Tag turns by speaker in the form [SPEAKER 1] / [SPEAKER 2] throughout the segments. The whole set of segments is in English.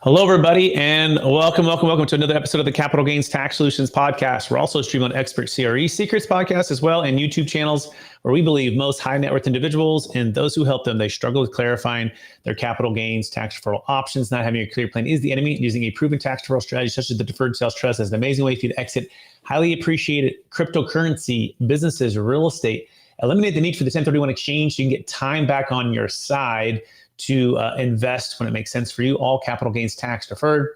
[SPEAKER 1] Hello, everybody, and welcome to another episode of the Capital Gains Tax Solutions Podcast. We're also streaming on Expert CRE Secrets Podcast as well, and YouTube channels where we believe most high net worth individuals and those who help them, they struggle with clarifying their capital gains tax deferral options. Not having a clear plan is the enemy. Using a proven tax deferral strategy such as the deferred sales trust as an amazing way for you to exit highly appreciated cryptocurrency, businesses, real estate. Eliminate the need for the 1031 exchange so you can get time back on your side to invest when it makes sense for you, all capital gains tax deferred.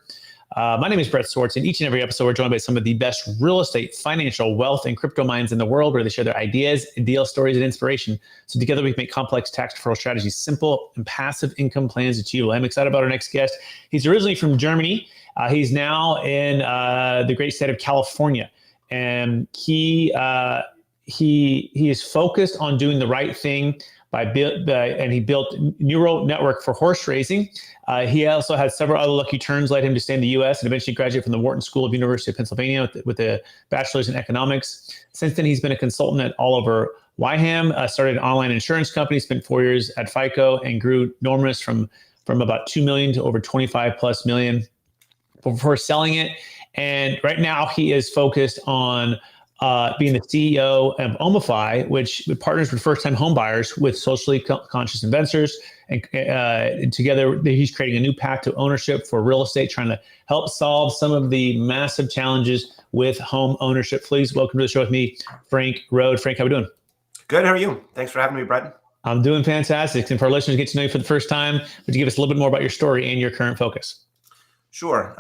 [SPEAKER 1] My name is Brett Swartz, and each and every episode we're joined by some of the best real estate, financial, wealth, and crypto minds in the world where they share their ideas, deal stories, and inspiration. So together we can make complex tax deferral strategies simple and passive income plans achievable. I'm excited about our next guest. He's originally from Germany. He's now in the great state of California, and he is focused on doing the right thing and he built neural network for horse racing. He also had several other lucky turns led him to stay in the U.S. and eventually graduate from the Wharton School of University of Pennsylvania with a bachelor's in economics. Since then, he's been a consultant at Oliver Wyham, started an online insurance company, spent 4 years at FICO, and grew Normous from about 2 million to over 25 plus million before selling it. And right now, he is focused on being the CEO of Omify, which partners with first-time homebuyers with socially conscious investors. And together, he's creating a new path to ownership for real estate, trying to help solve some of the massive challenges with home ownership. Please welcome to the show with me, Frank Rode. Frank, how are we doing?
[SPEAKER 2] Good. How are you? Thanks for having me, Brett.
[SPEAKER 1] I'm doing fantastic. And for our listeners to get to know you for the first time, would you give us a little bit more about your story and your current focus?
[SPEAKER 2] Sure.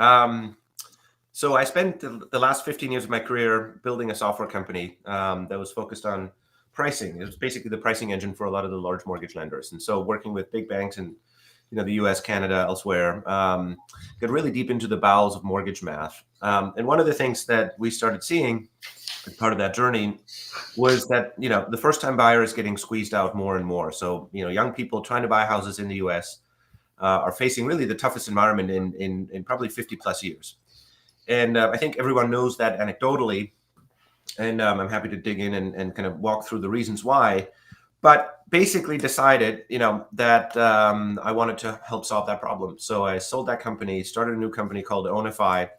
[SPEAKER 2] So I spent the last 15 years of my career building a software company that was focused on pricing. It was basically the pricing engine for a lot of the large mortgage lenders. And so working with big banks in the US, Canada, elsewhere, got really deep into the bowels of mortgage math. And one of the things that we started seeing as part of that journey was that, the first-time buyer is getting squeezed out more and more. So, young people trying to buy houses in the US are facing really the toughest environment in probably 50 plus years. And I think everyone knows that anecdotally, and I'm happy to dig in and kind of walk through the reasons why, but basically decided, that I wanted to help solve that problem. So I sold that company, started a new company called Ownify,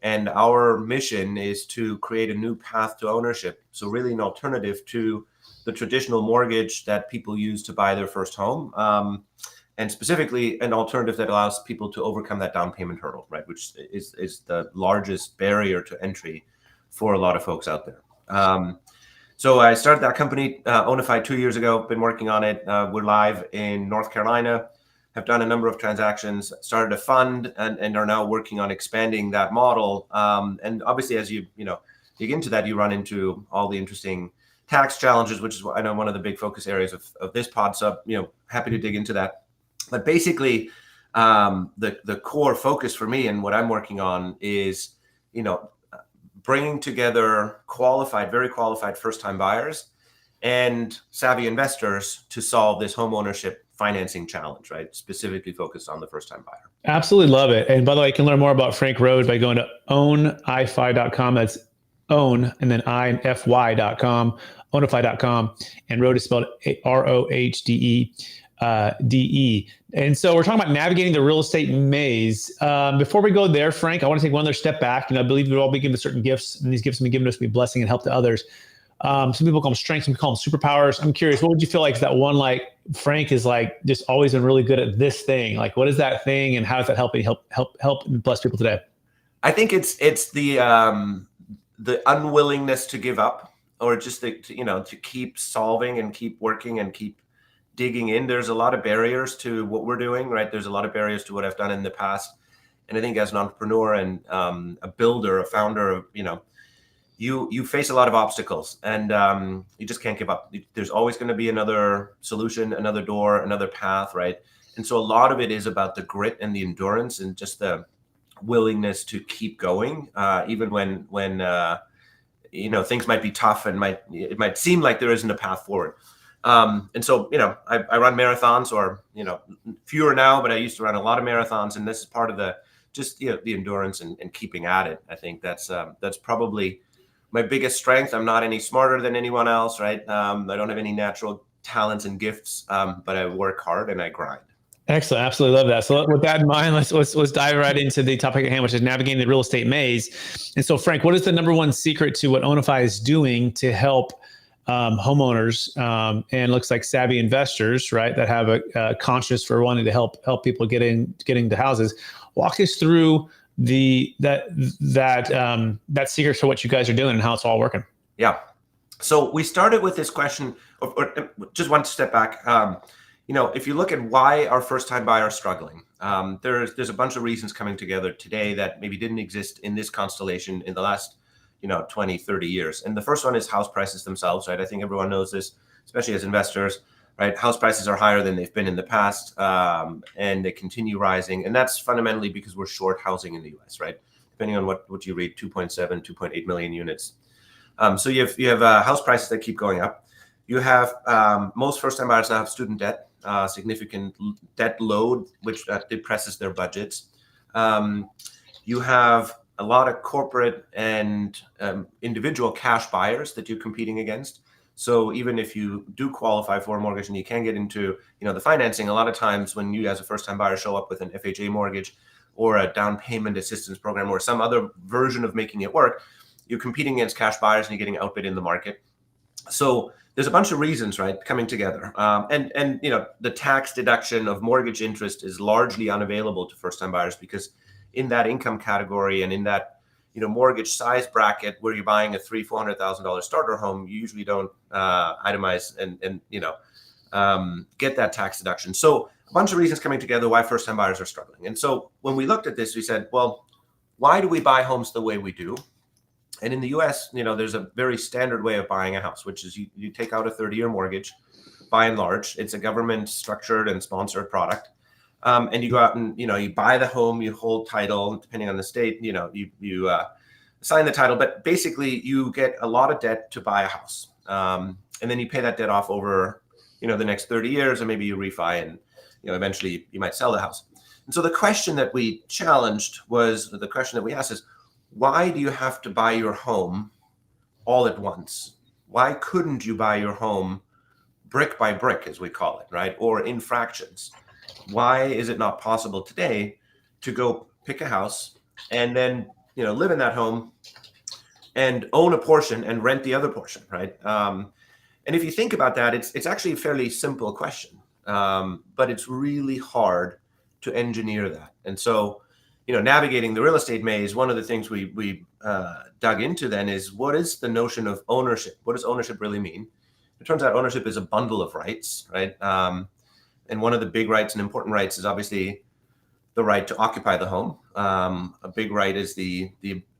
[SPEAKER 2] and our mission is to create a new path to ownership. So really an alternative to the traditional mortgage that people use to buy their first home. And specifically an alternative that allows people to overcome that down payment hurdle, right? Which is the largest barrier to entry for a lot of folks out there. So I started that company, Ownify, 2 years ago, been working on it. We're live in North Carolina, have done a number of transactions, started a fund, and are now working on expanding that model. And obviously, as you dig into that, you run into all the interesting tax challenges, which is I know one of the big focus areas of this pod. So, happy to dig into that. But basically, the core focus for me and what I'm working on is, bringing together very qualified first-time buyers and savvy investors to solve this homeownership financing challenge, right? Specifically focused on the first-time buyer.
[SPEAKER 1] Absolutely love it. And by the way, you can learn more about Frank Rode by going to ownify.com. That's own and then ify.com, ownify.com. And Rode is spelled ROHDE. And so we're talking about navigating the real estate maze. Before we go there, Frank, I want to take one other step back. I believe we've all been given certain gifts, and these gifts have been given us to be a blessing and help to others. Some people call them strengths, some people call them superpowers. I'm curious, what would you feel like is that one, like Frank is like just always been really good at this thing? Like, what is that thing, and how does that help and bless people today?
[SPEAKER 2] I think it's the unwillingness to give up, or just to keep solving and keep working and keep digging in. There's a lot of barriers to what we're doing, right? There's a lot of barriers to what I've done in the past. And I think as an entrepreneur and a builder, a founder, you face a lot of obstacles, and you just can't give up. There's always going to be another solution, another door, another path, right? And so a lot of it is about the grit and the endurance and just the willingness to keep going, even when things might be tough and it might seem like there isn't a path forward. And so, I run marathons, or, fewer now, but I used to run a lot of marathons. And this is part of the endurance and keeping at it. I think that's probably my biggest strength. I'm not any smarter than anyone else, right? I don't have any natural talents and gifts, but I work hard and I grind.
[SPEAKER 1] Excellent. Absolutely love that. So with that in mind, let's dive right into the topic at hand, which is navigating the real estate maze. And so, Frank, what is the number one secret to what Ownify is doing to help homeowners and looks like savvy investors, right, that have a conscience for wanting to help people getting to houses? Walk us through that secret to what you guys are doing and how it's all working.
[SPEAKER 2] Yeah. So we started with this question, or just one step back. If you look at why our first-time buyers are struggling, there's a bunch of reasons coming together today that maybe didn't exist in this constellation in the last 20, 30 years. And the first one is house prices themselves, right? I think everyone knows this, especially as investors, right? House prices are higher than they've been in the past, and they continue rising. And that's fundamentally because we're short housing in the US, right? Depending on what you read, 2.7, 2.8 million units. So you have house prices that keep going up. You have most first-time buyers now have student debt, significant debt load, which depresses their budgets. You have a lot of corporate and individual cash buyers that you're competing against. So even if you do qualify for a mortgage and you can get into the financing, a lot of times when you as a first-time buyer show up with an FHA mortgage or a down payment assistance program or some other version of making it work, you're competing against cash buyers and you're getting outbid in the market. So there's a bunch of reasons, right, coming together. And the tax deduction of mortgage interest is largely unavailable to first-time buyers because in that income category and in that mortgage size bracket where you're buying a $300,000-$400,000 starter home, you usually don't itemize and get that tax deduction. So a bunch of reasons coming together why first-time buyers are struggling. And so when we looked at this, we said, well, why do we buy homes the way we do? And in the US, there's a very standard way of buying a house, which is you take out a 30-year mortgage. By and large, it's a government structured and sponsored product. And you go out and, you buy the home, you hold title, depending on the state, you sign the title, but basically you get a lot of debt to buy a house. And then you pay that debt off over, the next 30 years, or maybe you refi and, eventually you might sell the house. And so the question that we asked is, why do you have to buy your home all at once? Why couldn't you buy your home brick by brick, as we call it, right? Or in fractions? Why is it not possible today to go pick a house and then, live in that home and own a portion and rent the other portion, right? And if you think about that, it's actually a fairly simple question, but it's really hard to engineer that. And so, navigating the real estate maze, one of the things we dug into then is, what is the notion of ownership? What does ownership really mean? It turns out ownership is a bundle of rights, right? And one of the big rights and important rights is obviously the right to occupy the home. A big right is the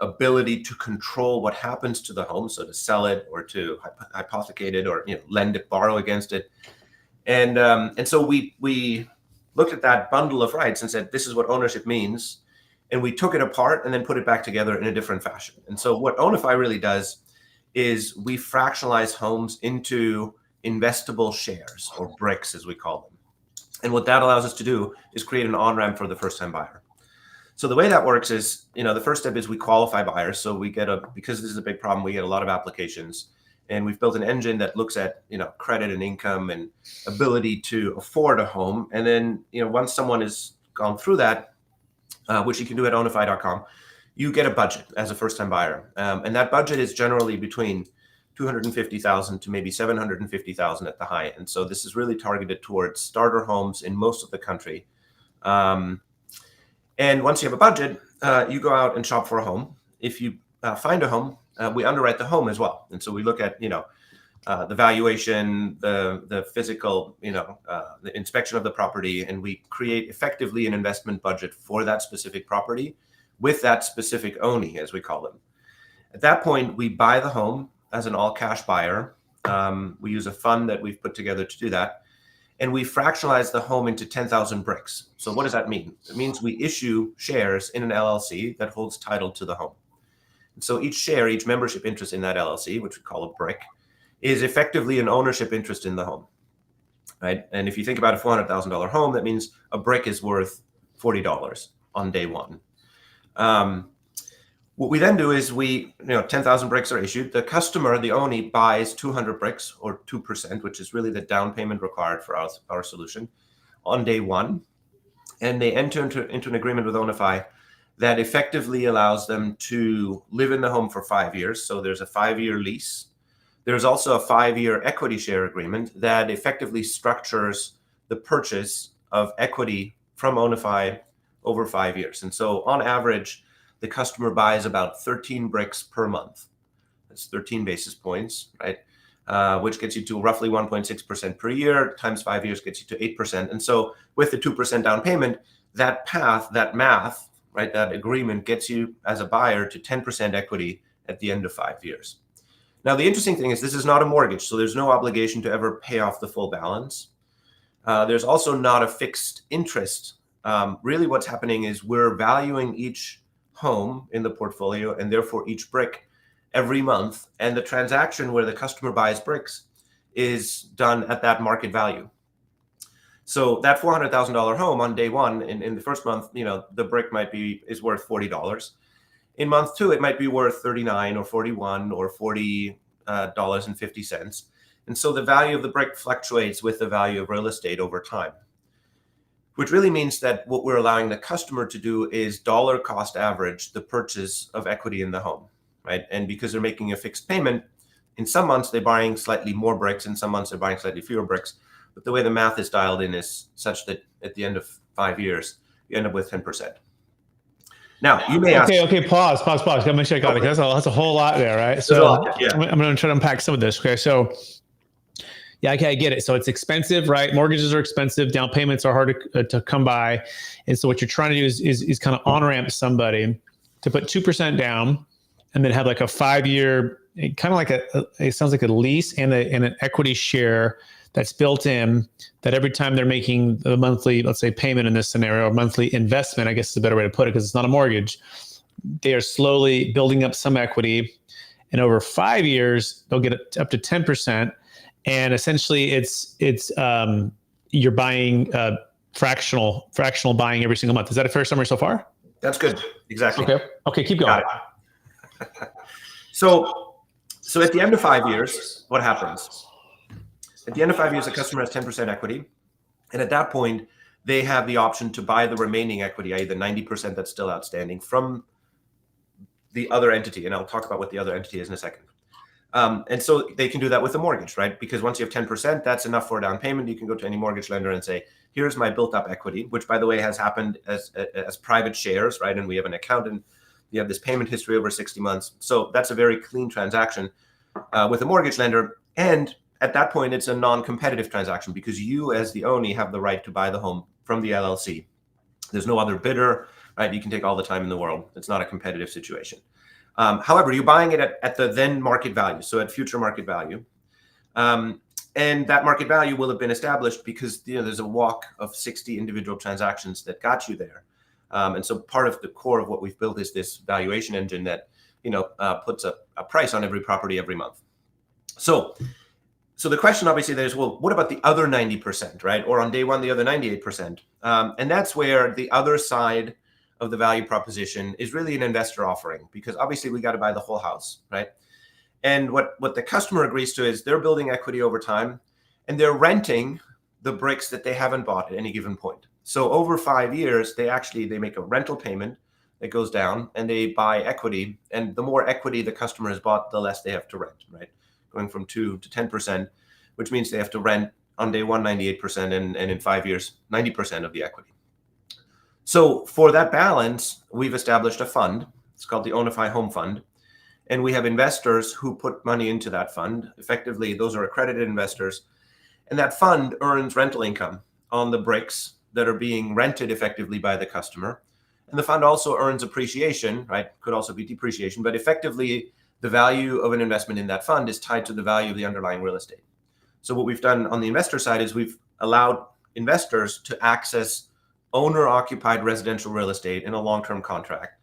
[SPEAKER 2] ability to control what happens to the home, so to sell it or to hypothecate it or lend it, borrow against it. And so we looked at that bundle of rights and said, this is what ownership means. And we took it apart and then put it back together in a different fashion. And so what Ownify really does is we fractionalize homes into investable shares, or bricks as we call them. And what that allows us to do is create an on-ramp for the first-time buyer. So the way that works is, the first step is we qualify buyers. So we get because this is a big problem, we get a lot of applications. And we've built an engine that looks at, credit and income and ability to afford a home. And then, once someone has gone through that, which you can do at ownify.com, you get a budget as a first-time buyer. And that budget is generally between $250,000 to maybe $750,000 at the high end. So this is really targeted towards starter homes in most of the country. And once you have a budget, you go out and shop for a home. If you find a home, we underwrite the home as well. And so we look at, the valuation, the physical, the inspection of the property, and we create effectively an investment budget for that specific property with that specific ownie, as we call them. At that point, we buy the home as an all-cash buyer. We use a fund that we've put together to do that. And we fractionalize the home into 10,000 bricks. So what does that mean? It means we issue shares in an LLC that holds title to the home. And so each share, each membership interest in that LLC, which we call a brick, is effectively an ownership interest in the home, right? And if you think about a $400,000 home, that means a brick is worth $40 on day one. What we then do is 10,000 bricks are issued. The customer, the owner, buys 200 bricks, or 2%, which is really the down payment required for our solution on day one. and they enter into an agreement with Onify that effectively allows them to live in the home for 5 years. So there's a 5-year lease. There's also a 5-year equity share agreement that effectively structures the purchase of equity from Onify over 5 years. And so on average, the customer buys about 13 bricks per month. That's 13 basis points, right? Which gets you to roughly 1.6% per year, times 5 years gets you to 8%. And so with the 2% down payment, that math, right, that agreement gets you as a buyer to 10% equity at the end of 5 years. Now, the interesting thing is this is not a mortgage, so there's no obligation to ever pay off the full balance. There's also not a fixed interest. Really what's happening is we're valuing each home in the portfolio and therefore each brick every month. And the transaction where the customer buys bricks is done at that market value. So that $400,000 home on day one, in the first month, the brick is worth $40. In month two, it might be worth $39 or $41 or $40.50. And so the value of the brick fluctuates with the value of real estate over time, which really means that what we're allowing the customer to do is dollar cost average the purchase of equity in the home, right? And because they're making a fixed payment, in some months they're buying slightly more bricks, in some months they're buying slightly fewer bricks. But the way the math is dialed in is such that at the end of 5 years, you end up with 10%. Now, you may ask...
[SPEAKER 1] Okay, pause. Gotta make sure I got it. That's a whole lot there, right? So yeah. I'm going to try to unpack some of this. Okay, so yeah, okay, I get it. So it's expensive, right? Mortgages are expensive. Down payments are hard to come by. And so what you're trying to do is kind of on-ramp somebody to put 2% down and then have like a 5-year, kind of like it sounds like a lease and an equity share that's built in, that every time they're making the monthly, let's say, payment in this scenario, or monthly investment, I guess is a better way to put it because it's not a mortgage, they are slowly building up some equity. And over 5 years, they'll get it up to 10%. And essentially it's you're buying fractional buying every single month. Is that a fair summary so far?
[SPEAKER 2] That's good. Exactly.
[SPEAKER 1] Okay, keep going.
[SPEAKER 2] Got it. So at the end of 5 years, what happens? At the end of 5 years, the customer has 10% equity. And at that point, they have the option to buy the remaining equity, i.e. the 90% that's still outstanding, from the other entity. And I'll talk about what the other entity is in a second. And so they can do that with a mortgage, right? Because once you have 10%, that's enough for a down payment. You can go to any mortgage lender and say, here's my built up equity, which by the way has happened as private shares, right? And we have an account and you have this payment history over 60 months. So that's a very clean transaction with a mortgage lender. And at that point, it's a non-competitive transaction because you as the owner have the right to buy the home from the LLC. There's no other bidder, right? You can take all the time in the world. It's not a competitive situation. However, you're buying it at the then market value, so at future market value. And that market value will have been established because there's a walk of 60 individual transactions that got you there. And so part of the core of what we've built is this valuation engine that puts a price on every property every month. So the question obviously there is, well, what about the other 90%, right? Or on day one, the other 98%? And that's where the other side of the value proposition is really an investor offering, because obviously we got to buy the whole house, right? And what the customer agrees to is they're building equity over time and they're renting the bricks that they haven't bought at any given point. So over 5 years, they make a rental payment that goes down and they buy equity. And the more equity the customer has bought, the less they have to rent, right? Going from 2 to 10%, which means they have to rent on day one, 98%, and in 5 years, 90% of the equity. So for that balance, we've established a fund. It's called the Onify Home Fund. And we have investors who put money into that fund. Effectively, those are accredited investors. And that fund earns rental income on the bricks that are being rented effectively by the customer. And the fund also earns appreciation, right? Could also be depreciation, but effectively the value of an investment in that fund is tied to the value of the underlying real estate. So what we've done on the investor side is we've allowed investors to access owner-occupied residential real estate in a long-term contract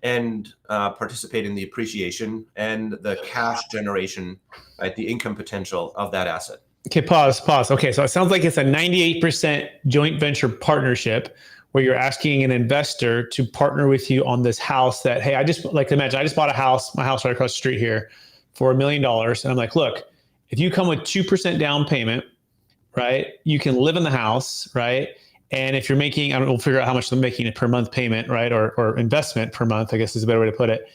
[SPEAKER 2] and participate in the appreciation and the cash generation, right, the income potential of that asset.
[SPEAKER 1] Okay, pause. Okay, so it sounds like it's a 98% joint venture partnership where you're asking an investor to partner with you on this house that, hey, I just bought my house right across the street here for $1 million. And I'm like, look, if you come with 2% down payment, right, you can live in the house, right? And if you're making, I don't know, we'll figure out how much they're making per month payment, right? Or investment per month, I guess is a better way to put it.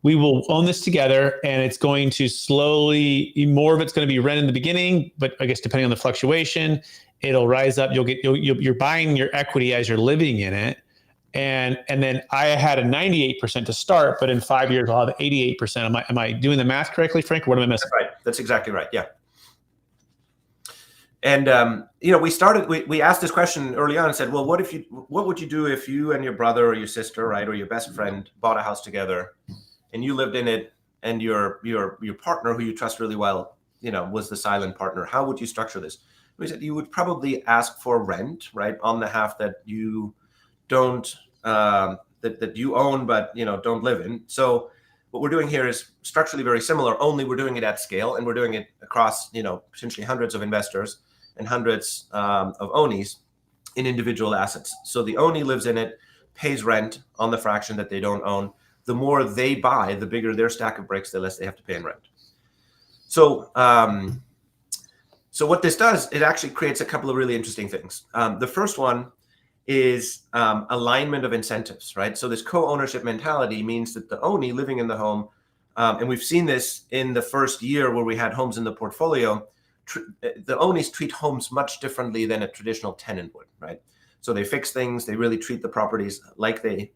[SPEAKER 1] We will own this together, and it's going to slowly, more of it's going to be rent in the beginning, but I guess depending on the fluctuation, it'll rise up. You're buying your equity as you're living in it. And then I had a 98% to start, but in 5 years I'll have 88%. Am I doing the math correctly, Frank? Or what am I missing?
[SPEAKER 2] That's right. That's exactly right. Yeah. And we asked this question early on and said, well, what would you do if you and your brother or your sister, right, or your best friend bought a house together, and you lived in it, and your partner, who you trust really well, was the silent partner? How would you structure this? We said you would probably ask for rent, right, on the half that you don't that you own but don't live in. So what we're doing here is structurally very similar, only we're doing it at scale, and we're doing it across potentially hundreds of investors and hundreds of ownies in individual assets. So the ownie lives in it, pays rent on the fraction that they don't own. The more they buy, the bigger their stack of bricks, the less they have to pay in rent. So so what this does, it actually creates a couple of really interesting things. The first one is alignment of incentives, right? So this co-ownership mentality means that the ownie living in the home, and we've seen this in the first year where we had homes in the portfolio, the ownies treat homes much differently than a traditional tenant would, right? So they fix things, they really treat the properties like they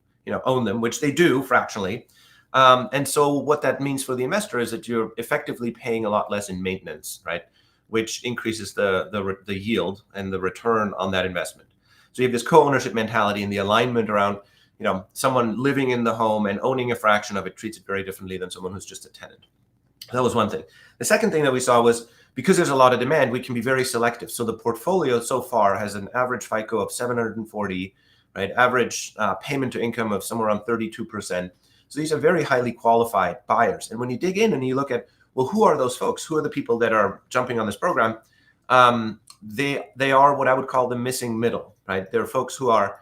[SPEAKER 2] own them, which they do fractionally. And so what that means for the investor is that you're effectively paying a lot less in maintenance, right? Which increases the yield and the return on that investment. So you have this co-ownership mentality, and the alignment around, someone living in the home and owning a fraction of it treats it very differently than someone who's just a tenant. That was one thing. The second thing that we saw was, because there's a lot of demand, we can be very selective. So the portfolio so far has an average FICO of 740, right? Average payment to income of somewhere around 32%. So these are very highly qualified buyers. And when you dig in and you look at, well, who are those folks? Who are the people that are jumping on this program? They are what I would call the missing middle, right? They're folks who are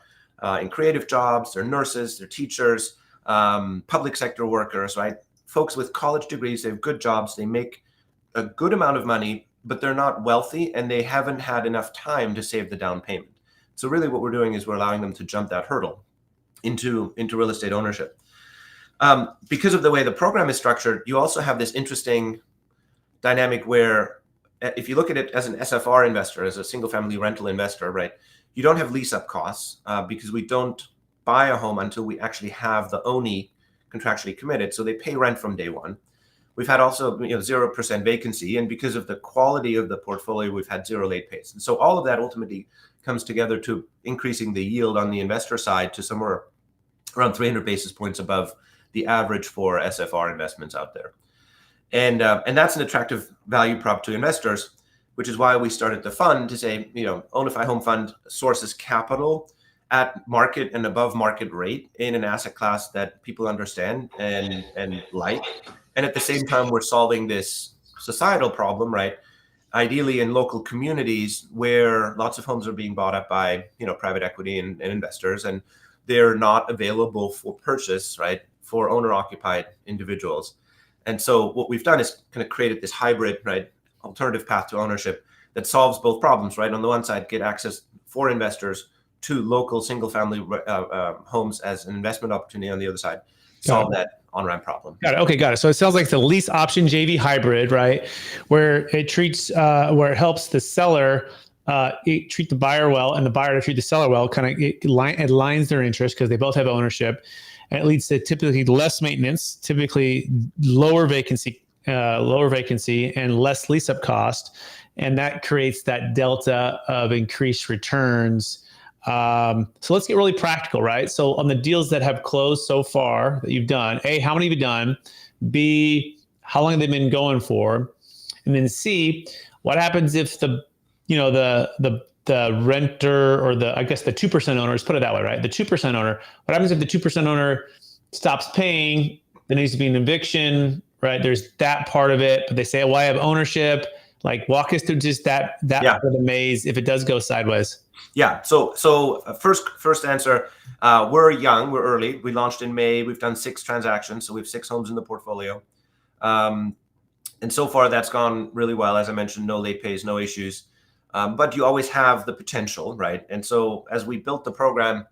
[SPEAKER 2] in creative jobs, they're nurses, they're teachers, public sector workers, right? Folks with college degrees, they have good jobs, they make a good amount of money, but they're not wealthy, and they haven't had enough time to save the down payment. So really what we're doing is we're allowing them to jump that hurdle into real estate ownership. Because of the way the program is structured, you also have this interesting dynamic where, if you look at it as an SFR investor, as a single family rental investor, right, you don't have lease up costs because we don't buy a home until we actually have the ownie contractually committed. So they pay rent from day one. We've had also 0% vacancy, and because of the quality of the portfolio, we've had 0 late pays. And so all of that ultimately comes together to increasing the yield on the investor side to somewhere around 300 basis points above the average for SFR investments out there. And that's an attractive value prop to investors, which is why we started the fund to say, Ownify Home Fund sources capital at market and above market rate in an asset class that people understand and like. And at the same time, we're solving this societal problem, right? Ideally in local communities where lots of homes are being bought up by, private equity and investors, and they're not available for purchase, right, for owner-occupied individuals. And so what we've done is kind of created this hybrid, right, alternative path to ownership that solves both problems, right? On the one side, get access for investors to local single-family homes as an investment opportunity. On the other side, solve that on-ramp problem.
[SPEAKER 1] Got it. Okay, got it. So it sounds like the lease option JV hybrid, right, where it helps the seller treat the buyer well, and the buyer to treat the seller well. Kind of it aligns their interests because they both have ownership, and it leads to typically less maintenance, typically lower vacancy, and less lease up cost, and that creates that delta of increased returns. So let's get really practical, right? So on the deals that have closed so far that you've done, A, how many have you done? B, how long have they been going for? And then C, what happens if the renter, or the 2% owner, let's put it that way, right? The 2% owner, what happens if the 2% owner stops paying? There needs to be an eviction, right? There's that part of it, but they say, well, I have ownership. Like, walk us through just that part of the maze if it does go sideways.
[SPEAKER 2] Yeah. So first answer, we're young, we're early. We launched in May. We've done 6 transactions, so we have 6 homes in the portfolio, and so far that's gone really well. As I mentioned, no late pays, no issues. but you always have the potential, right? And so as we built the program,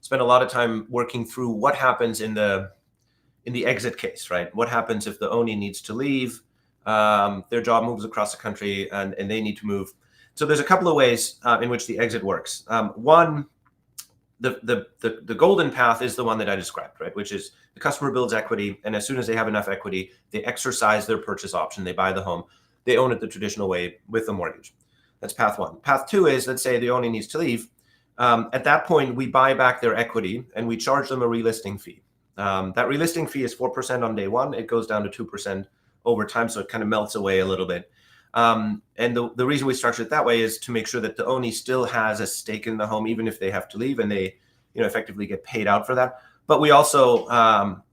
[SPEAKER 2] spent a lot of time working through what happens in the exit case, right? What happens if the owner needs to leave, their job moves across the country, and they need to move. So there's a couple of ways in which the exit works. One, the golden path is the one that I described, right? Which is the customer builds equity, and as soon as they have enough equity, they exercise their purchase option. They buy the home. They own it the traditional way with the mortgage. That's path one. Path two is, let's say the owner needs to leave. At that point, we buy back their equity and we charge them a relisting fee. That relisting fee is 4% on day one. It goes down to 2% over time, so it kind of melts away a little bit. And the reason we structure it that way is to make sure that the owner still has a stake in the home, even if they have to leave, and they, effectively get paid out for that. But we also,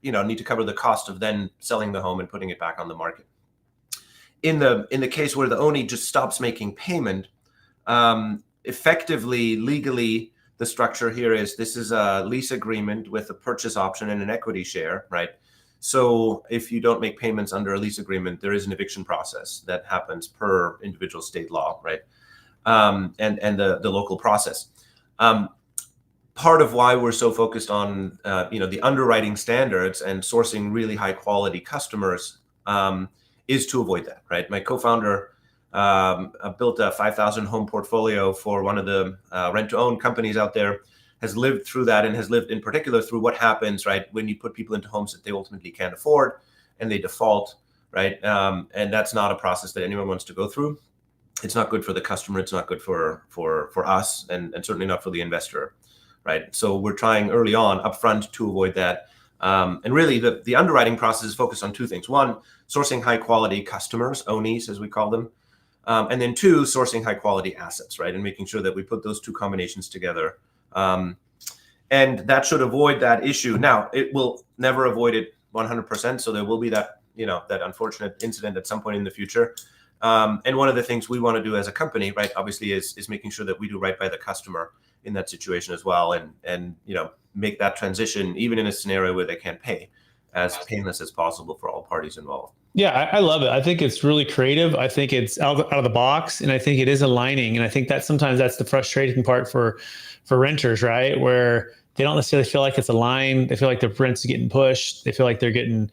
[SPEAKER 2] need to cover the cost of then selling the home and putting it back on the market. In the case where the owner just stops making payment, effectively, legally, the structure here is this is a lease agreement with a purchase option and an equity share, right? So if you don't make payments under a lease agreement, there is an eviction process that happens per individual state law, right? And the local process. Part of why we're so focused on the underwriting standards and sourcing really high quality customers is to avoid that, right? My co-founder built a 5,000 home portfolio for one of the rent-to-own companies out there, has lived through that, and has lived in particular through what happens, right, when you put people into homes that they ultimately can't afford and they default, right? And that's not a process that anyone wants to go through. It's not good for the customer. It's not good for us, and certainly not for the investor, right? So we're trying early on upfront to avoid that. And really, the underwriting process is focused on two things. One, sourcing high quality customers, ONEs as we call them. And then two, sourcing high quality assets, right? And making sure that we put those two combinations together. And that should avoid that issue. Now, it will never avoid it 100%. So there will be that, that unfortunate incident at some point in the future. And one of the things we want to do as a company, right, obviously is making sure that we do right by the customer in that situation as well. And make that transition, even in a scenario where they can't pay, as painless as possible for all parties involved.
[SPEAKER 1] Yeah, I love it. I think it's really creative. I think it's out of the box, and I think it is aligning. And I think that sometimes that's the frustrating part for renters, right? Where they don't necessarily feel like it's aligned. They feel like their rent's getting pushed. They feel like they're getting,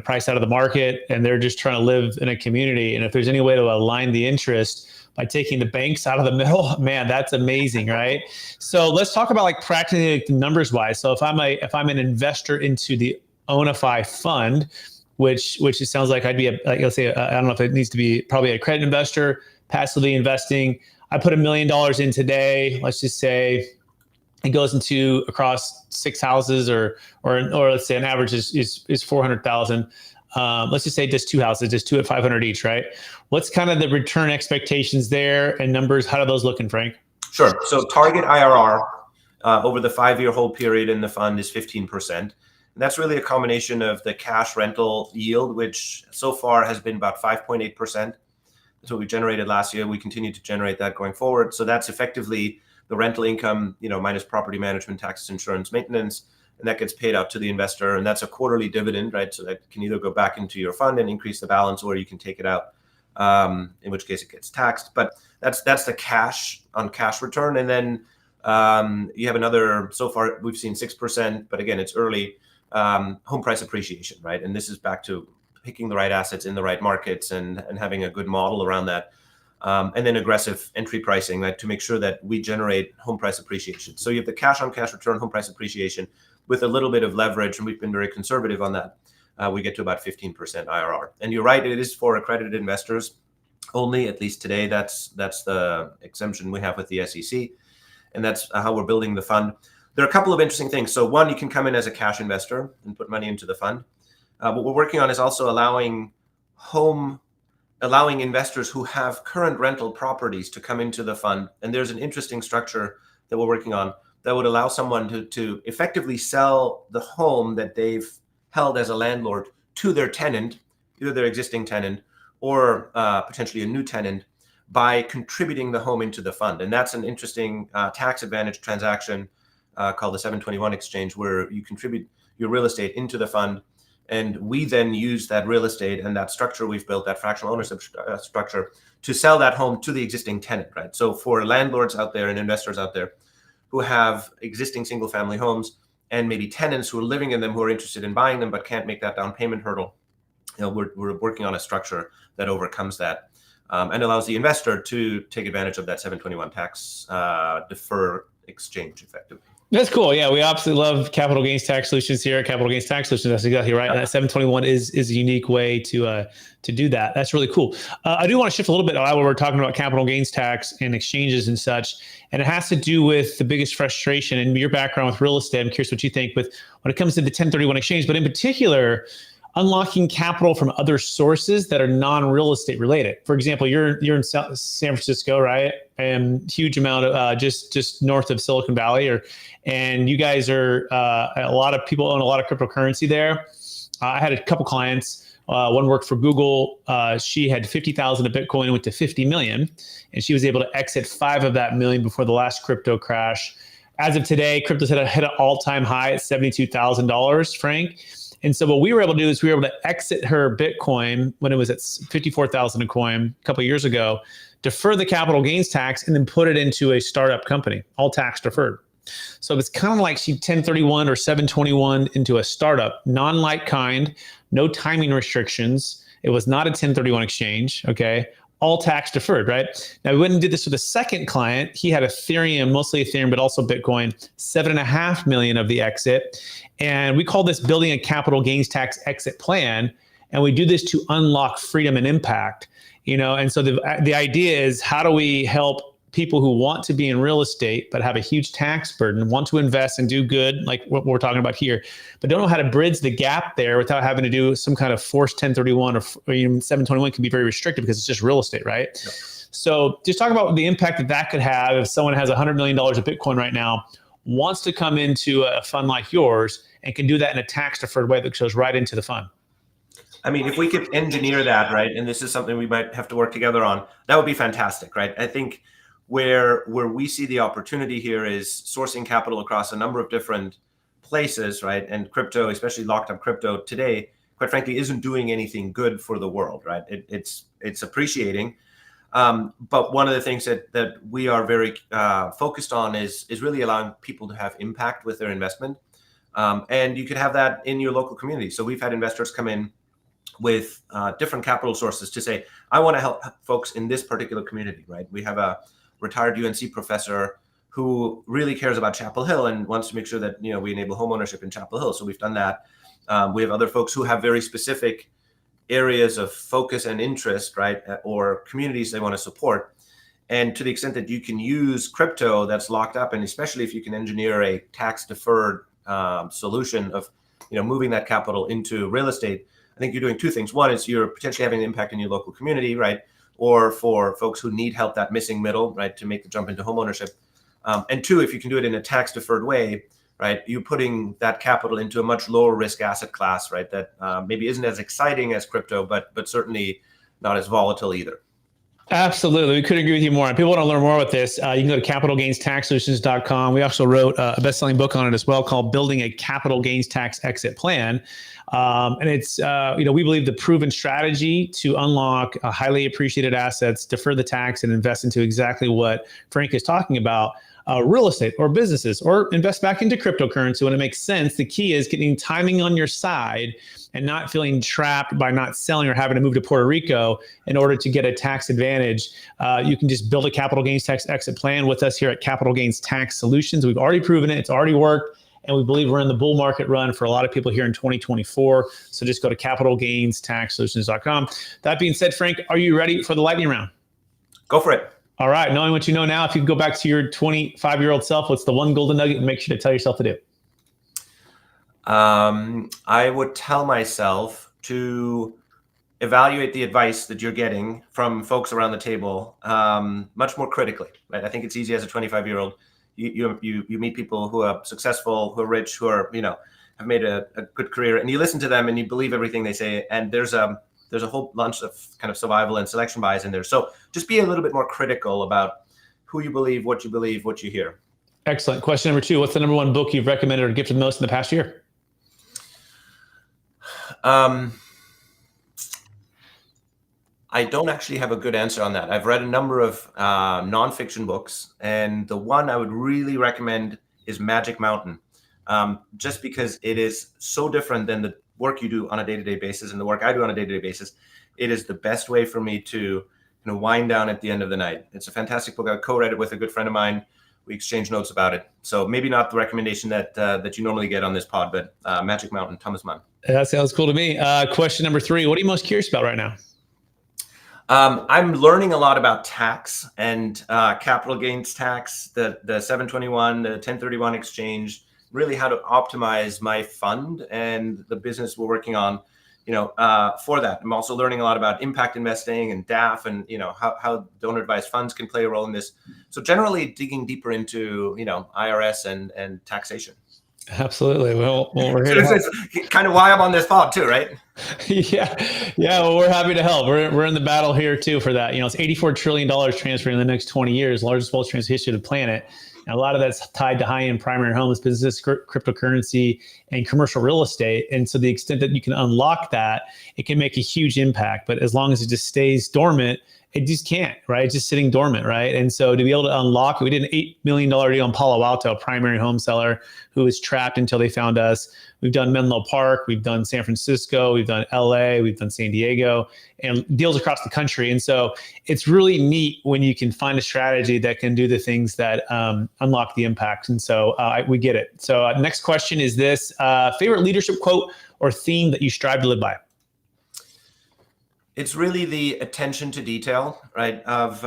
[SPEAKER 1] priced out of the market, and they're just trying to live in a community. And if there's any way to align the interest by taking the banks out of the middle, man, that's amazing, right? So let's talk about practically numbers wise. So if I'm an investor into the Ownify fund, which it sounds like I'd be let's say, I don't know if it needs to be probably a credit investor, passively investing. I put $1 million in today. Let's just say it goes into across 6 houses, or let's say an average is 400,000. Let's just say just 2 houses, just 2 at 500 each, right? What's kind of the return expectations there and numbers? How do those look in, Frank?
[SPEAKER 2] Sure. So target IRR over the 5-year hold period in the fund is 15%. And that's really a combination of the cash rental yield, which so far has been about 5.8%. That's what we generated last year. We continue to generate that going forward. So that's effectively the rental income, minus property management, taxes, insurance, maintenance, and that gets paid out to the investor. And that's a quarterly dividend, right? So that can either go back into your fund and increase the balance, or you can take it out, in which case it gets taxed. But that's the cash on cash return. And then you have another, so far we've seen 6%, but again, it's early, home price appreciation, right? And this is back to picking the right assets in the right markets and having a good model around that. And then aggressive entry pricing, right, to make sure that we generate home price appreciation. So you have the cash on cash return, home price appreciation with a little bit of leverage, and we've been very conservative on that. We get to about 15% IRR. And you're right, it is for accredited investors only, at least today. That's the exemption we have with the SEC, and that's how we're building the fund. There are a couple of interesting things. So one, you can come in as a cash investor and put money into the fund. What we're working on is also allowing investors who have current rental properties to come into the fund. And there's an interesting structure that we're working on that would allow someone to effectively sell the home that they've held as a landlord to their tenant, either their existing tenant or potentially a new tenant, by contributing the home into the fund. And that's an interesting tax advantage transaction called the 721 exchange, where you contribute your real estate into the fund. And we then use that real estate and that structure we've built, that fractional ownership structure, to sell that home to the existing tenant, right? So for landlords out there and investors out there who have existing single family homes and maybe tenants who are living in them who are interested in buying them but can't make that down payment hurdle, we're working on a structure that overcomes that and allows the investor to take advantage of that 721 tax defer exchange effectively.
[SPEAKER 1] That's cool. Yeah, we absolutely love capital gains tax solutions here at Capital Gains Tax Solutions. That's exactly right. And that 721 is a unique way to do that. That's really cool. I do want to shift a little bit while we're talking about capital gains tax and exchanges and such. And it has to do with the biggest frustration and your background with real estate. I'm curious what you think with when it comes to the 1031 exchange, but in particular, unlocking capital from other sources that are non-real estate related. For example, you're in San Francisco, right? And huge amount of just north of Silicon Valley, and you guys are a lot of people own a lot of cryptocurrency there. I had a couple clients. One worked for Google. She had 50,000 of Bitcoin, went to 50 million, and she was able to exit 5 of that million before the last crypto crash. As of today, crypto's hit an all-time high at $72,000, Frank. And so what we were able to do is we were able to exit her Bitcoin when it was at 54,000 a coin a couple of years ago, defer the capital gains tax, and then put it into a startup company, all tax deferred. So it's kind of like she 1031 or 721 into a startup, non-like kind, no timing restrictions. It was not a 1031 exchange, okay? All tax deferred, right? Now, we went and did this with a second client. He had Ethereum, mostly Ethereum, but also Bitcoin, 7.5 million of the exit. And we call this building a capital gains tax exit plan. And we do this to unlock freedom and impact, and so the idea is, how do we help people who want to be in real estate, but have a huge tax burden, want to invest and do good, like what we're talking about here, but don't know how to bridge the gap there without having to do some kind of forced 1031 or even 721 can be very restrictive because it's just real estate, right? Yeah. So just talk about the impact that could have if someone has $100 million of Bitcoin right now, wants to come into a fund like yours and can do that in a tax deferred way that goes right into the fund.
[SPEAKER 2] I mean, if we could engineer that, right, and this is something we might have to work together on, that would be fantastic, right? I think where we see the opportunity here is sourcing capital across a number of different places, right? And crypto, especially locked up crypto today, quite frankly, isn't doing anything good for the world, right? It's appreciating. But one of the things that we are very focused on is really allowing people to have impact with their investment. And you could have that in your local community. So we've had investors come in with different capital sources to say, I want to help folks in this particular community, right? We have a retired UNC professor who really cares about Chapel Hill and wants to make sure that, we enable homeownership in Chapel Hill. So we've done that. We have other folks who have very specific areas of focus and interest, right? Or communities they want to support. And to the extent that you can use crypto that's locked up, and especially if you can engineer a tax deferred solution of, moving that capital into real estate, I think you're doing two things. One is you're potentially having an impact in your local community, right? Or for folks who need help, that missing middle, right, to make the jump into homeownership. And two, if you can do it in a tax deferred way, right, you're putting that capital into a much lower risk asset class, right, that maybe isn't as exciting as crypto, but certainly not as volatile either.
[SPEAKER 1] Absolutely. We couldn't agree with you more. And people want to learn more about this, you can go to capitalgainstaxsolutions.com. We also wrote a best-selling book on it as well called Building a Capital Gains Tax Exit Plan. And it's, we believe the proven strategy to unlock highly appreciated assets, defer the tax, and invest into exactly what Frank is talking about, real estate or businesses, or invest back into cryptocurrency when it makes sense. The key is getting timing on your side and not feeling trapped by not selling or having to move to Puerto Rico in order to get a tax advantage. You can just build a capital gains tax exit plan with us here at Capital Gains Tax Solutions. We've already proven it. It's already worked. And we believe we're in the bull market run for a lot of people here in 2024. So just go to capitalgainstaxsolutions.com. That being said, Frank, are you ready for the lightning round?
[SPEAKER 2] Go for it.
[SPEAKER 1] All right. Knowing what you know now, if you could go back to your 25-year-old self, what's the one golden nugget and make sure to tell yourself to do?
[SPEAKER 2] I would tell myself to evaluate the advice that you're getting from folks around the table much more critically, right? I think it's easy as a 25-year-old. You meet people who are successful, who are rich, who are, have made a good career, and you listen to them and you believe everything they say. And there's a whole bunch of kind of survival and selection bias in there. So just be a little bit more critical about who you believe, what you hear. Excellent. Question number 2, what's the number one book you've recommended or gifted most in the past year? I don't actually have a good answer on that. I've read a number of nonfiction books, and the one I would really recommend is Magic Mountain, just because it is so different than the work you do on a day-to-day basis and the work I do on a day-to-day basis. It is the best way for me to wind down at the end of the night. It's a fantastic book. I co-read it with a good friend of mine. We exchanged notes about it. So maybe not the recommendation that you normally get on this pod, but Magic Mountain, Thomas Mann.
[SPEAKER 1] That sounds cool to me. Question number 3, what are you most curious about right now?
[SPEAKER 2] I'm learning a lot about tax and capital gains tax, the 721, the 1031 exchange, really how to optimize my fund and the business we're working on, for that. I'm also learning a lot about impact investing and DAF and, how donor advised funds can play a role in this. So generally digging deeper into, IRS and taxation.
[SPEAKER 1] Absolutely. Well, we're here.
[SPEAKER 2] It's kind of why I'm on this pod too, right?
[SPEAKER 1] Yeah. Well, we're happy to help. We're in the battle here too for that. It's $84 trillion transferring in the next 20 years, largest wealth transfer history of the planet. And a lot of that's tied to high-end primary homes, business, cryptocurrency, and commercial real estate. And so the extent that you can unlock that, it can make a huge impact. But as long as it just stays dormant, it just can't, right? It's just sitting dormant, right? And so to be able to unlock it, we did an $8 million deal in Palo Alto, a primary home seller who was trapped until they found us. We've done Menlo Park, we've done San Francisco, we've done LA, we've done San Diego, and deals across the country. And so it's really neat when you can find a strategy that can do the things that unlock the impact. And so we get it. So next question is this, favorite leadership quote or theme that you strive to live by?
[SPEAKER 2] It's really the attention to detail, right? Of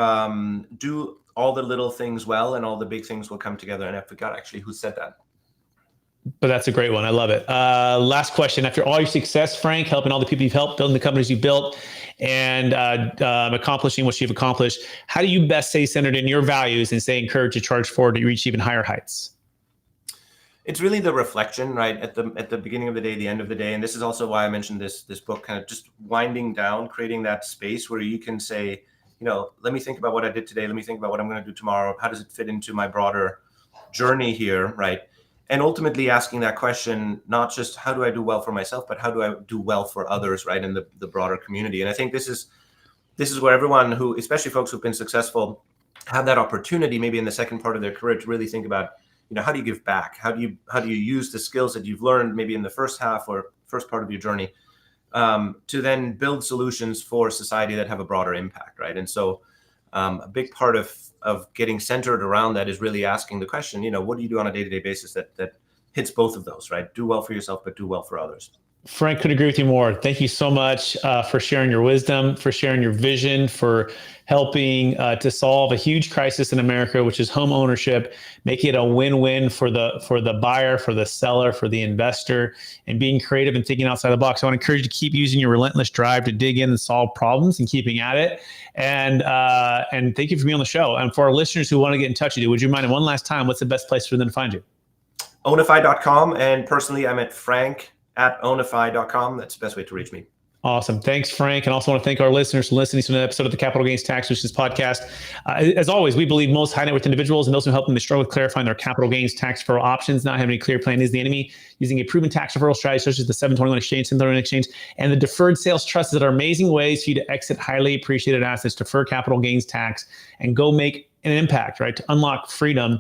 [SPEAKER 2] do all the little things well and all the big things will come together. And I forgot actually who said that.
[SPEAKER 1] But that's a great one. I love it. Last question. After all your success, Frank, helping all the people you've helped, building the companies you've built, and accomplishing what you've accomplished, how do you best stay centered in your values and stay encouraged to charge forward to reach even higher heights?
[SPEAKER 2] It's really the reflection, right? At the beginning of the day, the end of the day. And this is also why I mentioned this book, kind of just winding down, creating that space where you can say, let me think about what I did today. Let me think about what I'm going to do tomorrow. How does it fit into my broader journey here, right? And ultimately asking that question, not just how do I do well for myself, but how do I do well for others, right? In the broader community. And I think this is where everyone who, especially folks who've been successful, have that opportunity maybe in the second part of their career to really think about, how do you give back? How do you use the skills that you've learned maybe in the first half or first part of your journey to then build solutions for society that have a broader impact, right? And so a big part of getting centered around that is really asking the question, what do you do on a day-to-day basis that hits both of those, right? Do well for yourself, but do well for others.
[SPEAKER 1] Frank, couldn't agree with you more. Thank you so much for sharing your wisdom, for sharing your vision, for helping to solve a huge crisis in America, which is home ownership, making it a win-win for the buyer, for the seller, for the investor, and being creative and thinking outside the box. I want to encourage you to keep using your relentless drive to dig in and solve problems and keeping at it. And thank you for being on the show. And for our listeners who want to get in touch with you, would you mind one last time, what's the best place for them to find you?
[SPEAKER 2] Ownify.com. And personally, I'm at frank@ownify.com. That's the best way to reach me.
[SPEAKER 1] Awesome. Thanks, Frank. And also want to thank our listeners for listening to another episode of the Capital Gains Tax Solutions podcast. As always, we believe most high net worth individuals and those who help them to struggle with clarifying their capital gains tax referral options, not having a clear plan is the enemy. Using a proven tax referral strategy such as the 721 exchange, 1031 exchange, and the deferred sales trusts that are amazing ways for you to exit highly appreciated assets, defer capital gains tax, and go make an impact, right? To unlock freedom.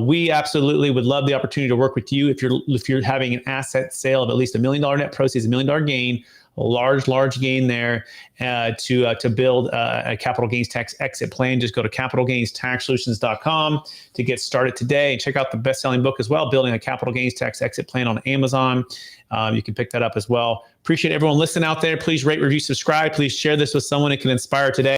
[SPEAKER 1] We absolutely would love the opportunity to work with you if you're having an asset sale of at least $1 million net proceeds, $1 million gain, a large gain there to build a capital gains tax exit plan. Just go to capitalgainstaxsolutions.com to get started today, and check out the best-selling book as well, Building a Capital Gains Tax Exit Plan, on Amazon. You can pick that up as well. Appreciate everyone listening out there. Please rate, review, subscribe. Please share this with someone it can inspire today.